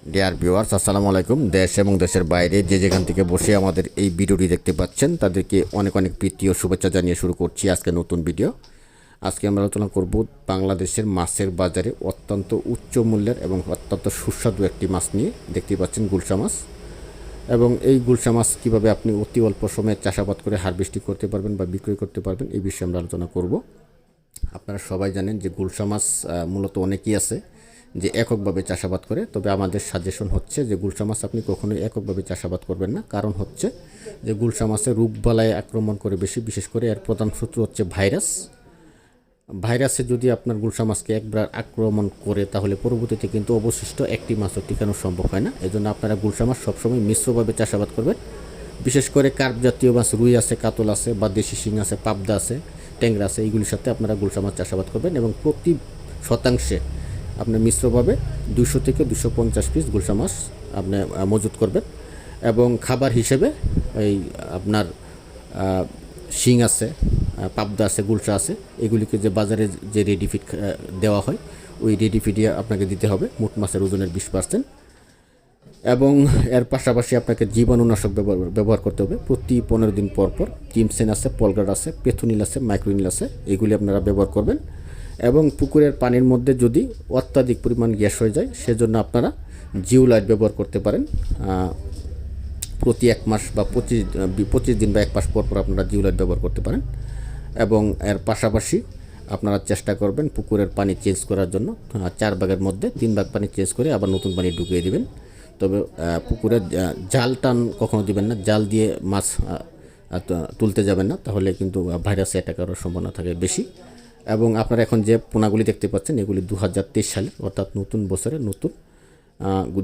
Dear viewers, আসসালামু আলাইকুম। দেশ এবং দেশের বাইরে যে যেখান থেকে বসে আমাদের এই ভিডিওটি দেখতে পাচ্ছেন তাদেরকে অনেক অনেক প্রীতি ও শুভেচ্ছা জানিয়ে শুরু করছি আজকে নতুন ভিডিও। আজকে আমরা আলোচনা করব বাংলাদেশের মাছের বাজারে অত্যন্ত উচ্চ মূল্যের এবং অত্যন্ত সুস্বাদু একটি মাছ নিয়ে। দেখতে পাচ্ছেন গুলশা মাছ, এবং এই গুলশা মাছ কীভাবে আপনি অতি অল্প সময়ে চাষাবাদ করে হারভেস্টিং করতে পারবেন বা বিক্রয় করতে পারবেন এই বিষয়ে আমরা আলোচনা করব। আপনারা সবাই জানেন যে গুলশা মাছ মূলত অনেকেই আছে যে এককভাবে চাষাবাদ করে, তবে আমাদের সাজেশন হচ্ছে যে গুলশা মাছ আপনি কখনোই এককভাবে চাষাবাদ করবেন না। কারণ হচ্ছে যে গুলশা মাছে রোগবালাই আক্রমণ করে বেশি, বিশেষ করে এর প্রধান শত্রু হচ্ছে ভাইরাসে যদি আপনার গুলশা মাছকে একবার আক্রমণ করে তাহলে পরবর্তীতে কিন্তু অবশিষ্ট একটি মাছও টিকানো সম্ভব হয় না। এই জন্য আপনারা গুলশা মাছ সবসময় মিশ্রভাবে চাষাবাদ করবেন। বিশেষ করে কার্প জাতীয় মাছ, রুই আছে, কাতল আছে, বা দেশি শিং আছে, পাবদা আছে, ট্যাংরা আছে, এইগুলির সাথে আপনারা গুলশা মাছ চাষাবাদ করবেন এবং প্রতি শতাংশে আপনি মিশ্রভাবে 200 থেকে 250 পিস গুলশা মাছ আপনি মজুত করবেন। এবং খাবার হিসেবে এই আপনার শিং আছে, পাবদা আছে, গুলশা আছে, এগুলিকে যে বাজারে যে রেডি ফিড দেওয়া হয় ওই রেডি ফিডই আপনাকে দিতে হবে মোট মাছের ওজনের 20%। এবং এর পাশাপাশি আপনাকে জীবাণুনাশক ব্যবহার করতে হবে প্রতি 15 দিন পর পর। কিমসেন আছে, পলগার্ড আছে, পেথোনিল আছে, মাইক্রোনিল আছে, এগুলি আপনারা ব্যবহার করবেন। এবং পুকুরের পানির মধ্যে যদি অত্যাধিক পরিমাণ গ্যাস হয়ে যায় সেজন্য আপনারা জিওলাইট ব্যবহার করতে পারেন। প্রতি 1 মাস বা 25 দিন বা 1 মাস পর পর আপনারা জিওলাইট ব্যবহার করতে পারেন। এবং এর পাশাপাশি আপনারা চেষ্টা করবেন পুকুরের পানি চেঞ্জ করার জন্য 4 ভাগের মধ্যে 3 ভাগ পানি চেঞ্জ করে আবার নতুন পানি ঢুকিয়ে দেবেন। তবে পুকুরে জাল টান কখনো দিবেন না, জাল দিয়ে মাছ তুলতে যাবেন না, তাহলে কিন্তু ভাইরাসে অ্যাটাক করার সম্ভাবনা থাকে বেশি। এবং আপনারা এখন যে পোনাগুলি দেখতে পাচ্ছেন এগুলি 2023 সালের অর্থাৎ নতুন বছরের নতুন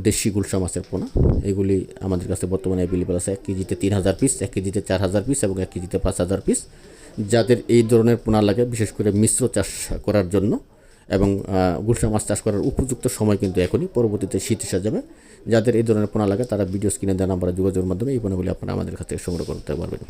দেশি গুলশা মাছের পোনা। এগুলি আমাদের কাছে বর্তমানে অ্যাভেলেবল আছে 1 কেজিতে 3000 পিস, 1 কেজিতে 4000 পিস এবং 1 কেজিতে 5000 পিস। যাদের এই ধরনের পোনা লাগে বিশেষ করে মিশ্র চাষ করার জন্য এবং গুলশা মাছ চাষ করার উপযুক্ত সময় কিন্তু এখনই, পরবর্তীতে শীত এসে যাবে। যাদের এই ধরনের পোনা লাগে তারা ভিডিও স্ক্রিনে দেওয়া নাম্বারে যোগাযোগের মাধ্যমে এই পোনাগুলি আপনারা আমাদের কাছ থেকে সংগ্রহ করতে পারবেন।